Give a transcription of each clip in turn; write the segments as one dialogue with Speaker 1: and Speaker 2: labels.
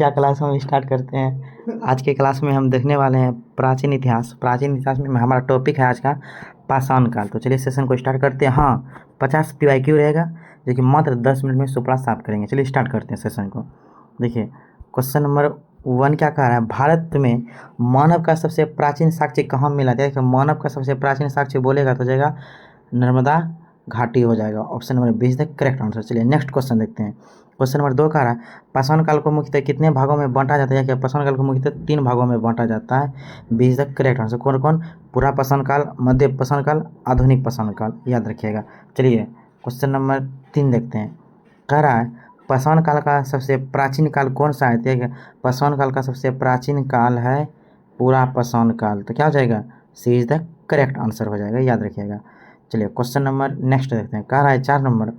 Speaker 1: क्या क्लास हम स्टार्ट करते हैं। आज के क्लास में हम देखने वाले हैं प्राचीन इतिहास। प्राचीन इतिहास में हमारा टॉपिक है आज का पाषाण काल। तो चलिए सेशन को स्टार्ट करते हैं। हाँ, 50 PYQ रहेगा जो कि मात्र 10 मिनट में सुपड़ा साफ करेंगे। चलिए स्टार्ट करते हैं सेशन को। देखिए क्वेश्चन नंबर 1 क्या कह रहा है, भारत में मानव का सबसे प्राचीन साक्ष्य कहाँ मिला था। मानव का सबसे प्राचीन साक्ष्य बोलेगा तो जाएगा नर्मदा घाटी हो जाएगा। Option number 20 the correct answer. चलिए नेक्स्ट क्वेश्चन देखते हैं। क्वेश्चन नंबर 2 कह रहा है पाषाण काल को मुख्यतः कितने भागों में बांटा जाता है। क्या पाषाण काल को मुख्यतः 3 भागों में बांटा जाता है। 20 द करेक्ट आंसर। कौन कौन, पूरा पाषाण काल, मध्य पाषाण काल, आधुनिक पाषाण काल, याद रखिएगा। चलिए क्वेश्चन नंबर 3 देखते हैं। कह रहा है पाषाण काल का सबसे प्राचीन काल कौन सा है। पाषाण काल का सबसे प्राचीन काल है पूरा पाषाण काल। तो क्या हो जाएगा, C is the correct answer हो जाएगा, याद रखिएगा। चलिए क्वेश्चन नंबर नेक्स्ट देखते हैं। कह रहा है 4 नंबर,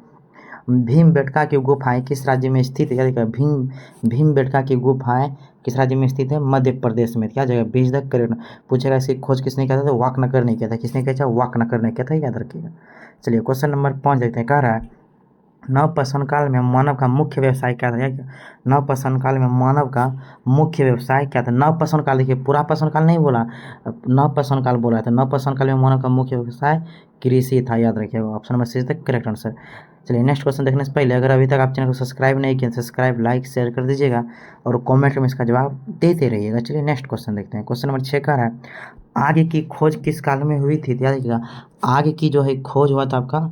Speaker 1: भीमबेटका की गुफाएं किस राज्य में स्थित है। क्या देखिए भीमबेटका की गुफाएं किस राज्य में स्थित है, मध्य प्रदेश में। क्या जगह, 20 द करेक्ट। पूछेगा इसकी खोज किसने किया था, तो वाकनकर ने किया था। किसने किया था, वाकनकर ने किया था, याद रखिएगा। चलिए क्वेश्चन नंबर 5 देखते हैं। कह रहा है नवपाषाण काल में मानव का मुख्य व्यवसाय क्या था। नवपाषाण काल में मानव का मुख्य व्यवसाय क्या था। नवपाषाण काल, देखिए पूरा पाषाण काल नहीं बोला, नवपाषाण काल बोला था। नवपाषाण काल में मानव का मुख्य व्यवसाय कृषि था, याद रखिएगा। Option number C is the correct answer. चलिए नेक्स्ट क्वेश्चन देखने से पहले अगर अभी तक आप चैनल को सब्सक्राइब नहीं किए, सब्सक्राइब लाइक शेयर कर दीजिएगा और कमेंट में इसका जवाब देते रहिएगा। चलिए नेक्स्ट क्वेश्चन देखते हैं। क्वेश्चन नंबर 6 का है आग की खोज किस काल में हुई थी। याद रखिएगा आग की जो है खोज हुआ था आपका,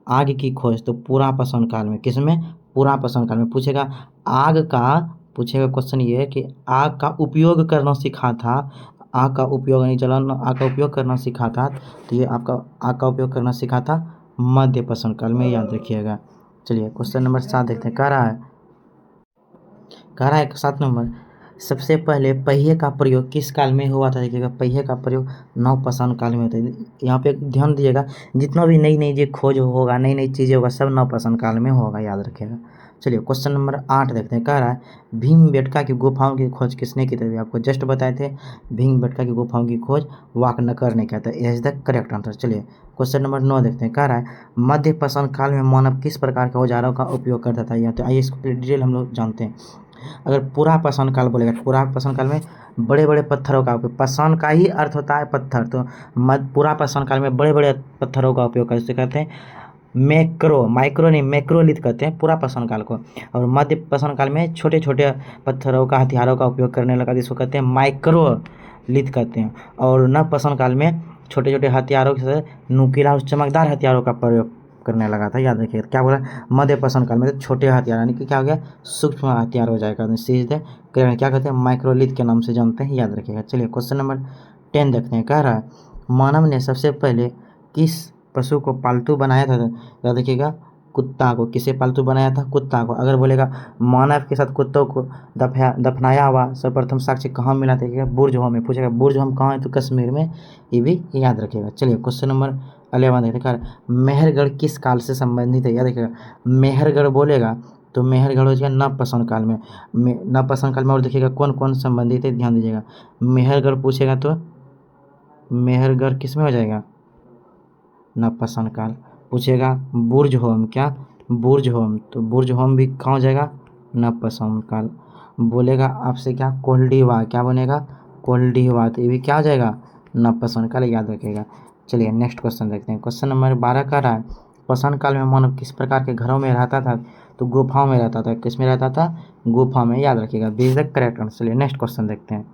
Speaker 1: आग की खोज तो पूरा पाषाण काल में। किसमें, पूरा पाषाण काल में। पूछेगा आग का, पूछेगा क्वेश्चन ये है कि आग का उपयोग करना सीखा था। आग का उपयोग नहीं जलन, आग का उपयोग करना सीखा था। तो ये आपका आग का उपयोग करना सीखा था मध्य पाषाण काल में, याद रखिएगा। चलिए क्वेश्चन नंबर 7 देखते हैं। कह रहा है 7 नंबर, सबसे पहले पहिए का प्रयोग किस काल में हुआ था। देखिएगा पहिए का प्रयोग नवपाषाण काल में होता है। यहाँ पे ध्यान दीजिएगा, जितना भी नई नई जो खोज होगा, नई नई चीज़ें होगा, सब नवपाषाण काल में होगा, याद रखिएगा। चलिए क्वेश्चन नंबर 8 देखते हैं। कह रहा है भीमबेटका की गुफाओं की खोज किसने की थी। आपको जस्ट बताए थे भीमबेटका की गुफाओं की खोज वाकनकर ने किया था। Is the correct answer. चलिए क्वेश्चन नंबर 9 देखते हैं। कह रहा है मध्य पाषाण काल में मानव किस प्रकार के औजारों का उपयोग करता था। या तो आइए इसको डिटेल हम लोग जानते हैं। अगर पूरा पाषाण काल बोलेगा, पूरा पाषाण काल में बड़े बड़े पत्थरों का उपयोग, पाषाण का ही अर्थ होता है पत्थर, तो पूरा पाषाण काल में बड़े बड़े पत्थरों का उपयोग करते कहते हैं मैक्रो, माइक्रो नहीं मैक्रोलिथ कहते हैं पूरा पाषाण काल को। और मध्य पाषाण काल में छोटे छोटे पत्थरों का, हथियारों का उपयोग करने लगा, जिसको कहते हैं माइक्रोलिथ कहते हैं। और नव पाषाण काल में छोटे छोटे हथियारों से नुकीला और चमकदार हथियारों का प्रयोग करने लगा था, याद रखिए। क्या बोला, मध्य पाषाण काल में तो छोटे हथियार, यानी कि क्या हो गया, सूक्ष्म हथियार हो जाएगा। सीधे क्या कहते हैं, माइक्रोलिथ के नाम से जानते हैं, याद रखिएगा। चलिए क्वेश्चन नंबर 10 देखते हैं। कह रहा है मानव ने सबसे पहले किस पशु को पालतू बनाया था। याद रखिएगा कुत्ता को। किसे पालतू बनाया था, कुत्ता को। अगर बोलेगा मानव के साथ कुत्तों को दफनाया हुआ सर्वप्रथम साक्ष्य कहाँ मिला था, बुर्ज होम में। पूछेगा बुर्ज होम कहाँ है, तो कश्मीर में, ये भी याद रखिएगा। चलिए क्वेश्चन नंबर 11 देखिए। मेहरगढ़ किस काल से संबंधित है। याद रखिएगा मेहरगढ़ बोलेगा तो मेहरगढ़ हो जाएगा नवपाषाण काल में। नवपाषाण काल में। और देखिएगा कौन कौन संबंधित है, ध्यान दीजिएगा। मेहरगढ़ पूछेगा तो मेहरगढ़ किस में हो जाएगा, नवपाषाण काल। पूछेगा बुर्ज होम, क्या बुर्ज होम, तो बुर्ज होम भी कहाँ हो जाएगा, नवपाषाण काल। बोलेगा आपसे क्या, कोल्डीवा, क्या बनेगा, कोल्डीवा, तो ये भी क्या हो जाएगा, नवपाषाण काल, याद रखिएगा। चलिए नेक्स्ट क्वेश्चन देखते हैं। क्वेश्चन नंबर 12 का रहा है पाषाण काल में मानव किस प्रकार के घरों में रहता था। तो गुफाओं में रहता था। किस में रहता था, गुफा में, याद रखिएगा। बीज द करेक्ट आंसर। चलिए नेक्स्ट क्वेश्चन देखते हैं।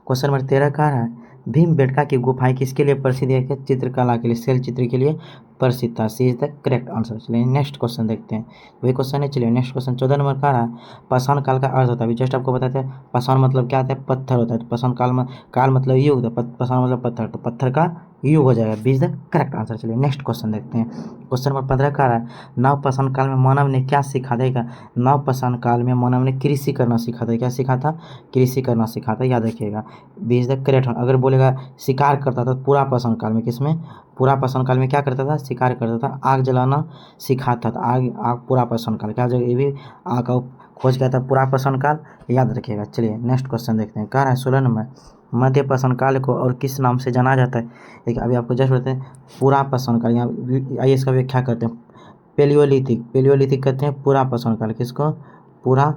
Speaker 1: क्वेश्चन नंबर 13 का है भीमबेटका की गुफाएं किसके लिए प्रसिद्ध है। चित्रकला के लिए, शैल चित्र के लिए प्रसिद्ध था। सी इज द करेक्ट आंसर। चलिए नेक्स्ट क्वेश्चन देखते हैं, वही क्वेश्चन है। चलिए नेक्स्ट क्वेश्चन 14 नंबर का है पाषाण काल का अर्थ होता है। जस्ट आपको बताते हैं पाषाण मतलब क्या होता है, पत्थर होता है। तो पाषाण काल में, काल मतलब युग, पाषाण मतलब पत्थर, तो पत्थर का युग हो जाएगा। बीज द करेक्ट आंसर। चलिए नेक्स्ट क्वेश्चन देखते हैं। क्वेश्चन नंबर 15 का है नवपाषाण काल में मानव ने क्या सीखा देगा। नवपाषाण काल में मानव ने कृषि करना सीखा था। क्या सीखा था, कृषि करना सीखा था, याद रखिएगा। बीज द करेक्ट। अगर बोलेगा शिकार करता था पूरा पाषाण काल में, किसमें, पूरा पाषाण काल में क्या करता था, शिकार करता था, आग जलाना सिखाता था। आग पूरा पाषाण काल, क्या ये भी आग का खोज किया था पूरा पाषाण काल, याद रखिएगा। चलिए नेक्स्ट क्वेश्चन देखते हैं। कह रहा है 16 नंबर मध्य पाषाण काल को और किस नाम से जाना जाता है। देखिए अभी आपको जस्ट बताते हैं पूरा पाषाण काल, यहाँ आइए इसका व्याख्या करते हैं। पेलियोलिथिक, पेलियोलिथिक कहते हैं पूरा पाषाण काल, किसको, पूरा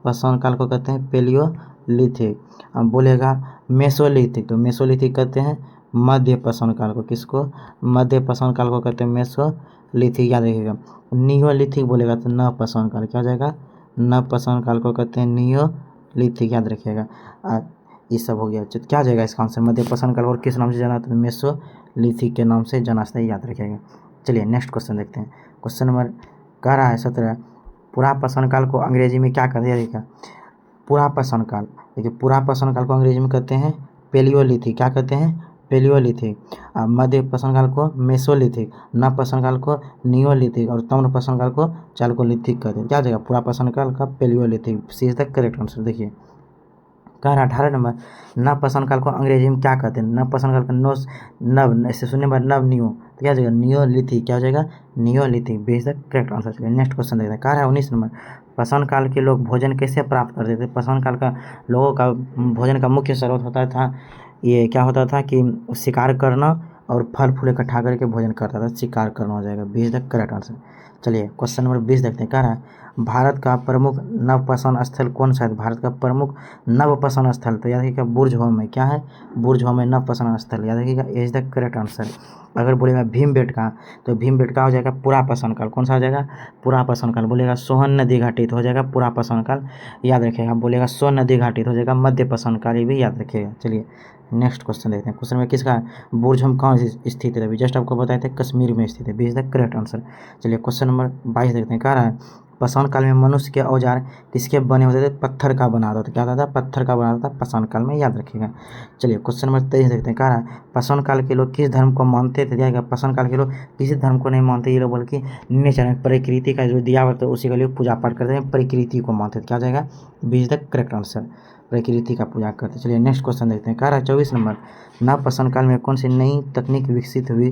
Speaker 1: पसौन काल को कहते हैं पेलियोलिथिक। अब बोलेगा मेसोलिथिक, तो मेसोलिथिक कहते हैं मध्य पसौन काल को। किसको? मध्य पसौन काल को कहते हैं मेसोलिथिक, याद रखिएगा। नियोलिथिक बोलेगा तो नव पसौन काल, क्या हो जाएगा? नव पसौन काल को कहते हैं नियोलिथिक, याद रखिएगा। ये सब हो गया, तो क्या हो जाएगा इसका आंसर? मध्य पसौन काल और किस नाम से जाना? तो मेसोलिथिक के नाम से जाना जाता है, याद रखिएगा। चलिए नेक्स्ट क्वेश्चन देखते हैं। क्वेश्चन नंबर कह रहा है 17, पूरा पसौन काल को अंग्रेजी में क्या कहते हैं? देखिए पूरा पसौन काल, देखिए पूरा पसौन काल को अंग्रेजी में कहते हैं पेलियोलिथिक। क्या कहते हैं? पेलियोलिथिक। मध्य पसौन काल को मेसोलिथिक, नव पसौन काल को नियोलिथिक और तम्र पसौन काल को चाल्कोलिथिक कहते हैं। क्या जगह? पूरा पसौन काल का palaeolithic. C is the correct answer. देखिए कह रहा 18 नंबर, नव पसौन काल को अंग्रेजी में क्या कहते हैं? नव पसौन काल का नव, ऐसे सुनने पर नव नियो, तो क्या हो जाएगा? नियोलिथिक। क्या हो जाएगा? Neolithic. B is the correct answer. चलिए नेक्स्ट क्वेश्चन देखते हैं। कह रहा है 19 नंबर, पसौन काल के लोग भोजन कैसे प्राप्त करते थे? पसौन काल का लोगों का भोजन का मुख्य स्रोत होता था, ये क्या होता था कि शिकार करना और फल फूल इकट्ठा करके भोजन करता था, शिकार करना हो जाएगा। B is the correct answer. चलिए क्वेश्चन नंबर 20 देखते हैं। कह रहा है भारत का प्रमुख नवपसौन स्थल कौन सा है? भारत का प्रमुख नवपसौन स्थल, तो याद रखिएगा बुर्ज होम है। क्या है? बुर्ज होम है नवपसौन स्थल, याद रखिएगा। Is the correct answer. अगर बोलेगा भीमबेटका, तो भीमबेटका हो जाएगा पूरा पसौन काल। कौन सा हो जाएगा? पूरा पसौन काल। बोलेगा सोहन नदी घाटी, तो हो जाएगा पूरा पसौन काल, याद रखिएगा। बोलेगा सोन नदी घाटी, तो हो जाएगा मध्य पसौन काल, ये भी याद रखिएगा। चलिए नेक्स्ट क्वेश्चन देखते हैं। क्वेश्चन में किसका बुर्ज होम कहाँ स्थित है? अभी जस्ट आपको बताए थे कश्मीर में स्थित है। B is the correct answer. चलिए क्वेश्चन नंबर 22 देखते हैं। कह रहा है पसौन काल में मनुष्य के औजार किसके बने होते थे? पत्थर का बना होता था। क्या होता था? पत्थर का बना होता था पसौन काल में, याद रखिएगा। चलिए क्वेश्चन नंबर 23 देखते हैं। कह रहा है पसौन काल के लोग किस धर्म को मानते थे? जाएगा पसौन काल के लोग किसी धर्म को नहीं मानते, ये लोग बल्कि नेचर में प्रकृति का जो दिया हुआ था उसी का लोग पूजा पाठ करते हैं, प्रकृति को मानते थे। क्या हो जाएगा? B is the correct answer. प्रकृति का पूजा करते। चलिए नेक्स्ट क्वेश्चन देखते हैं। कह रहा है 24 नंबर, नव पसौन काल में कौन सी नई तकनीक विकसित हुई?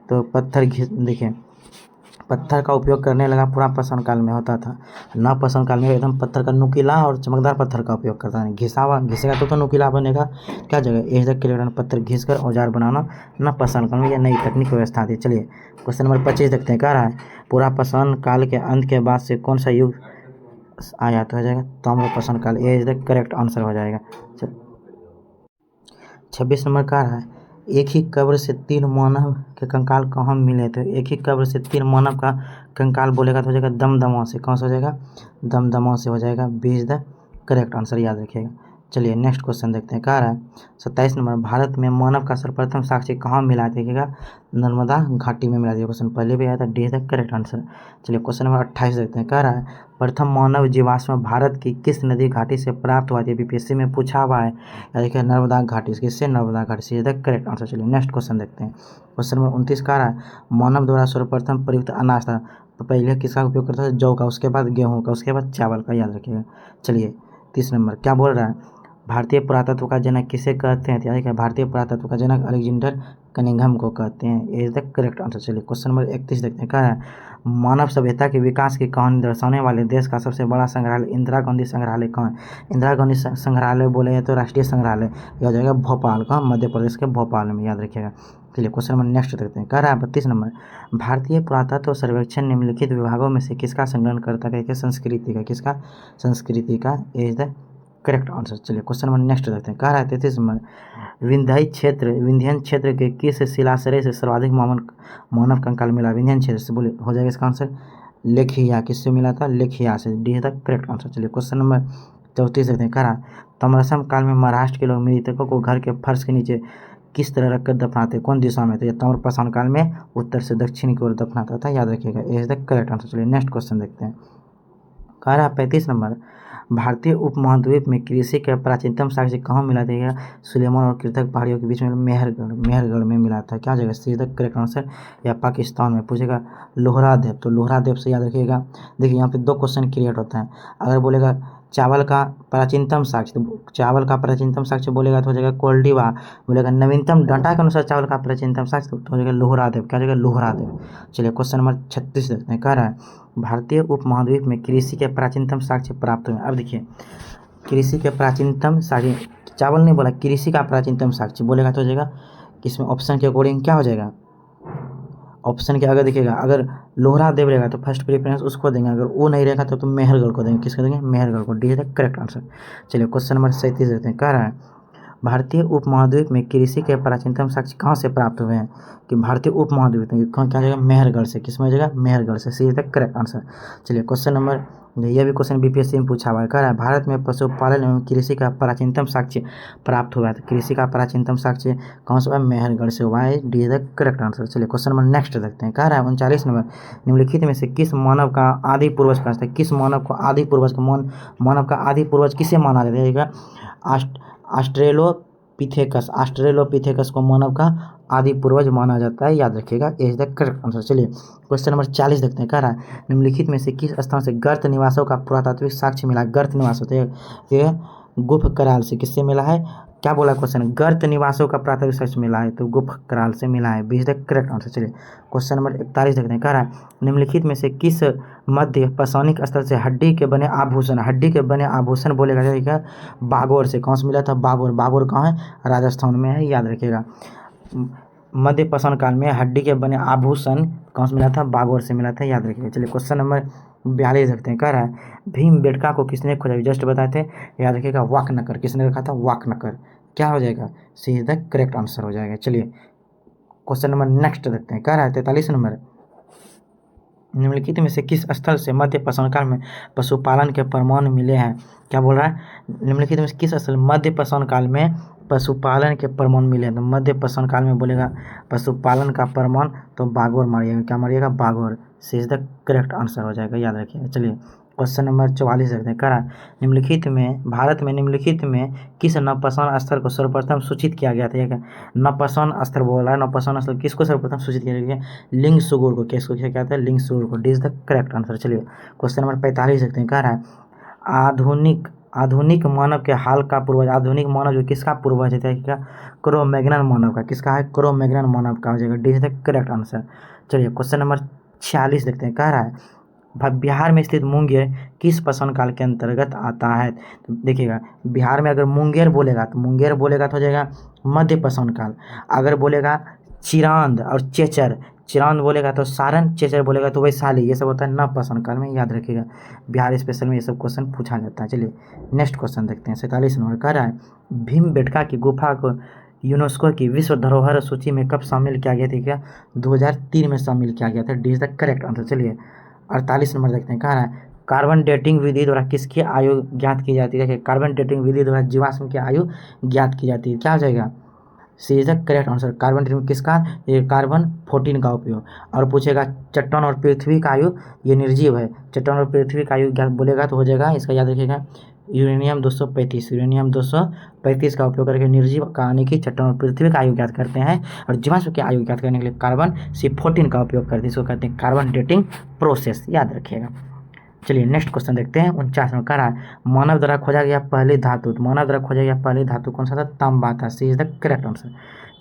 Speaker 1: तो पत्थर घिस, देखिए पत्थर का उपयोग करने लगा पूरा पसौन काल में होता था। नव पसौन काल में एकदम पत्थर का नुकीला और चमकदार पत्थर का उपयोग करता है। घिसा हुआ घिसेगा तो नुकीला बनेगा। क्या जगह? एज द करेक्ट, पत्थर घिस कर औजार बनाना नव पसौन काल में यह नई तकनीक व्यवस्था थी। चलिए क्वेश्चन नंबर 25 देखते हैं। कह रहा है पूरा पसौन काल के अंत के बाद से कौन सा युग आया? तो हो जाएगा ताम्र पसौन काल। एज द करेक्ट आंसर हो जाएगा। 26 नंबर कह रहा है एक ही कब्र से 3 मानव के कंकाल कहाँ मिले थे? एक ही कब्र से 3 मानव का कंकाल बोलेगा तो हो जाएगा दमदमा से। कौन सा हो जाएगा? दमदमा से हो जाएगा। B is the correct answer, याद रखिएगा। चलिए नेक्स्ट क्वेश्चन देखते हैं। कह रहा है 27 नंबर, भारत में मानव का सर्वप्रथम साक्ष्य कहाँ मिला? देखिएगा नर्मदा घाटी में मिला। दिया क्वेश्चन पहले भी आया था। D is the correct answer. चलिए क्वेश्चन नंबर 28 देखते हैं। कह रहा है प्रथम मानव जीवाश्म भारत की किस नदी घाटी से प्राप्त हुआ? बीपीएससी में पूछा हुआ है। देखिए नर्मदा घाटी, किससे? नर्मदा घाटी से। Is the correct answer. चलिए नेक्स्ट क्वेश्चन देखते हैं। क्वेश्चन नंबर 29 कह रहा है मानव द्वारा सर्वप्रथम प्रयुक्त अनाज था, तो पहले किसका उपयोग करता था? जौ का, उसके बाद गेहूँ का, उसके बाद चावल का, याद रखिएगा। चलिए 30 नंबर क्या बोल रहा है भारतीय पुरातत्व का जनक किसे कहते हैं? याद रखिए भारतीय पुरातत्व का जनक अलेक्जेंडर कनिंघम को कहते हैं। Is the correct answer. चलिए क्वेश्चन नंबर 31 देखते हैं। कह रहा है मानव सभ्यता के विकास की कहानी दर्शाने वाले देश का सबसे बड़ा संग्रहालय इंदिरा गांधी संग्रहालय कहाँ है? इंदिरा गांधी संग्रहालय बोले तो राष्ट्रीय संग्रहालय, यह हो जाएगा भोपाल का, मध्य प्रदेश के भोपाल में, याद रखिएगा। चलिए क्वेश्चन नंबर नेक्स्ट देखते हैं। कह रहा है 32 नंबर, भारतीय पुरातत्व सर्वेक्षण निम्नलिखित विभागों में से किसका संकलन करता है? संस्कृति का। किसका? संस्कृति का। Is the correct answer. चलिए क्वेश्चन नंबर नेक्स्ट देखते हैं। कह रहा है 33 नंबर, विंध्यन क्षेत्र के किस शिलाश्रय से सर्वाधिक मानव कंकाल मिला? विंध्यन क्षेत्र से, बोले हो जाएगा इसका आंसर लेखिया। किससे मिला था? लेखिया से। डी है द करेक्ट आंसर। चलिए क्वेश्चन नंबर 34 देखते हैं। कह रहा ताम्रसम काल में महाराष्ट्र के लोग मृतकों को घर के फर्श के नीचे किस तरह रखकर दफनाते? कौन दिशा में? तो यह ताम्रपाषाण काल में उत्तर से दक्षिण की ओर दफनाता था, याद रखिएगा। ए इज द करेक्ट आंसर। चलिए नेक्स्ट क्वेश्चन देखते हैं। कह रहा 35 नंबर, भारतीय उपमहाद्वीप में कृषि का प्राचीनतम साक्ष्य कहाँ मिला? देगा सुलेमान और कृतक पहाड़ियों के बीच में मेहरगढ़ में मिला था। क्या जगह? See the correct answer. या पाकिस्तान में पूछेगा लोहरादेव, तो लोहरादेव से याद रखिएगा। देखिए यहाँ पे 2 क्वेश्चन क्रिएट होता है। अगर बोलेगा चावल का प्राचीनतम साक्ष्य, तो चावल का प्राचीनतम साक्ष्य बोलेगा तो हो जाएगा कोल्डिवा। बोलेगा नवीनतम डाटा के अनुसार चावल का प्राचीनतम साक्ष्य तो हो जाएगा लोहरादेव। क्या हो जाएगा? लोहरादेव। चलिए क्वेश्चन नंबर 36 देखते हैं। कह रहा है भारतीय उपमहाद्वीप में कृषि के प्राचीनतम साक्ष्य प्राप्त हुए। अब देखिए कृषि के प्राचीनतम साक्ष्य, चावल नहीं बोला, कृषि का प्राचीनतम साक्ष्य बोलेगा तो हो जाएगा किसमें? ऑप्शन के अकॉर्डिंग क्या हो जाएगा? ऑप्शन के अगर देखिएगा, अगर लोहरा देव रहेगा तो फर्स्ट प्रेफरेंस उसको देंगे, अगर वो नहीं रहेगा तो मेहरगढ़ को देंगे। किसको देंगे? मेहरगढ़ को। D is the correct answer. चलिए क्वेश्चन नंबर 37 देखते हैं। कह रहा है भारतीय उपमहाद्वीप में कृषि के प्राचीनतम साक्ष्य कहाँ से प्राप्त हुए हैं? कि भारतीय उपमहाद्वीप में कहाँ क्या जगह? मेहरगढ़ से। किस में जगह? मेहरगढ़ से। सी इज द करेक्ट आंसर। चलिए क्वेश्चन नंबर, यह भी क्वेश्चन बीपीएससी में पूछा हुआ है। कह रहा है भारत में पशुपालन एवं कृषि का प्राचीनतम साक्ष्य प्राप्त हुआ है। तो कृषि का प्राचीनतम साक्ष्य कहाँ से हुआ? मेहरगढ़ से हुआ है। D is the correct answer. चलिए क्वेश्चन नंबर नेक्स्ट देखते हैं। कह रहा है 39 नंबर, निम्नलिखित में से किस मानव का आदि पूर्वज कहा जाता है? किस मानव को आदि पूर्वज का मानव का आदि पूर्वज किसे माना जाता है? ऑस्ट्रेलोपिथेकस। ऑस्ट्रेलोपिथेकस को मानव का आदि पूर्वज माना जाता है, याद रखिएगा। ए इज द करेक्ट आंसर। चलिए क्वेश्चन नंबर 40 देखते हैं। कह रहा है निम्नलिखित में से किस स्थान से गर्त निवासों का पुरातात्विक साक्ष्य मिला? गर्त निवास होते हैं, ये गुफ कराल से। किससे मिला है? क्या बोला क्वेश्चन? गर्त निवासों का प्राथमिक साक्ष्य मिला है, तो गुफ कराल से मिला है। B is the correct answer. चलिए क्वेश्चन नंबर 41 देखते हैं। कह रहा है निम्नलिखित में से किस मध्य पसौनिक स्थल से हड्डी के बने आभूषण, हड्डी के बने आभूषण बोलेगा जाएगा? बागौर से। कौन से मिला था? बागौर। बागौर कहाँ है? राजस्थान में है, याद रखिएगा। मध्य पाषाण काल में हड्डी के बने आभूषण कौन से मिला था? बागौर से मिला था, याद रखिएगा। चलिए क्वेश्चन नंबर 42 देखते हैं। कह रहा है भीमबेटका को किसने खोजा? जस्ट बताए थे, याद रखिएगा। वाकनकर। किसने रखा था? वाकनकर। क्या हो जाएगा? C is the correct answer हो जाएगा। चलिए क्वेश्चन नंबर नेक्स्ट देखते हैं। कह रहा है 43 नंबर, निम्नलिखित में से किस स्थल से मध्य पाषाण काल में पशुपालन के प्रमाण मिले हैं? क्या बोल रहा है? निम्नलिखित में से किस स्थल मध्य पाषाण काल में पशुपालन के प्रमाण मिले हैं? तो मध्य पाषाण काल में बोलेगा पशुपालन का प्रमाण, तो बागौर मारिएगा। क्या मारिएगा? बागौर। सी इज द करेक्ट आंसर हो जाएगा, याद रखिएगा। चलिए क्वेश्चन नंबर 44 देखते हैं। कह रहा है निम्नलिखित में भारत में निम्नलिखित में किस नवपाषाण स्तर को सर्वप्रथम सूचित किया गया था? नवपाषाण स्तर बोल रहा है। नवपाषाण स्तर किसको सर्वप्रथम सूचित किया गया? लिंग सुगुर को। किसको क्या कहता है? लिंग सुगुर को। D is the correct answer. चलिए क्वेश्चन नंबर 45 देखते हैं। कह रहा है आधुनिक मानव के हाल का पूर्वज, आधुनिक मानव जो किसका पूर्वज है? क्या? क्रो-मैग्नन मानव का। किसका है? क्रो-मैग्नन मानव का हो जाएगा। D is the correct answer. चलिए क्वेश्चन नंबर 46 देखते हैं। कह रहा है बिहार में स्थित मुंगेर किस पाषाण काल के अंतर्गत आता है? तो देखिएगा, बिहार में अगर मुंगेर बोलेगा तो हो जाएगा मध्य पाषाण काल। अगर बोलेगा चिरांद और चेचर, चिरांद बोलेगा तो सारण, चेचर बोलेगा तो वैशाली, ये सब होता है नव पाषाण काल में, याद रखिएगा। बिहार स्पेशल में ये सब क्वेश्चन पूछा जाता है। चलिए नेक्स्ट क्वेश्चन देखते हैं। 47 नंबर कह रहा है भीमबेटका की गुफा को यूनेस्को की विश्व धरोहर सूची में कब शामिल किया गया था? क्या? 2003 में शामिल किया गया था। D is the correct answer. चलिए 48 नंबर देखते हैं। कह रहा है कार्बन डेटिंग विधि द्वारा किसकी आयु ज्ञात की जाती है? कार्बन डेटिंग विधि द्वारा जीवाश्म की आयु ज्ञात की जाती है। क्या हो जाएगा? C is the correct answer. Carbon dating किसका? ये कार्बन 14 का उपयोग। और पूछेगा चट्टान और पृथ्वी का आयु, ये निर्जीव है। चट्टान और पृथ्वी का आयु ज्ञात बोलेगा तो हो जाएगा, इसका याद रखिएगा, यूरेनियम 235। यूरेनियम 235 का उपयोग करके निर्जीव यानी कि चट्टान और पृथ्वी का आयु ज्ञात करते हैं। और जीवाश्म की आयु ज्ञात करने के लिए कार्बन C14 का उपयोग करते हैं। इसको कहते हैं कार्बन डेटिंग प्रोसेस, याद रखिएगा। चलिए नेक्स्ट क्वेश्चन देखते हैं। 49 में कह रहा है मानव द्वारा खोजा गया पहली धातु, तो मानव द्वारा खोजा गया पहली धातु कौन सा था? तांबा था। सी इज द करेक्ट आंसर।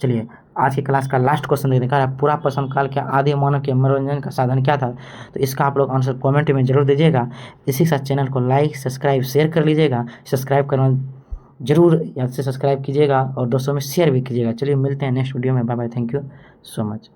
Speaker 1: चलिए आज की क्लास का लास्ट क्वेश्चन देखते हैं। कह रहा है पूरा पाषाण काल के आदि मानव के मनोरंजन का साधन क्या था? तो इसका आप लोग आंसर कमेंट में जरूर दीजिएगा। इसी के साथ चैनल को लाइक सब्सक्राइब शेयर कर लीजिएगा। सब्सक्राइब करना जरूर याद से सब्सक्राइब कीजिएगा और दोस्तों में शेयर भी कीजिएगा। चलिए मिलते हैं नेक्स्ट वीडियो में। Bye bye. Thank you so much.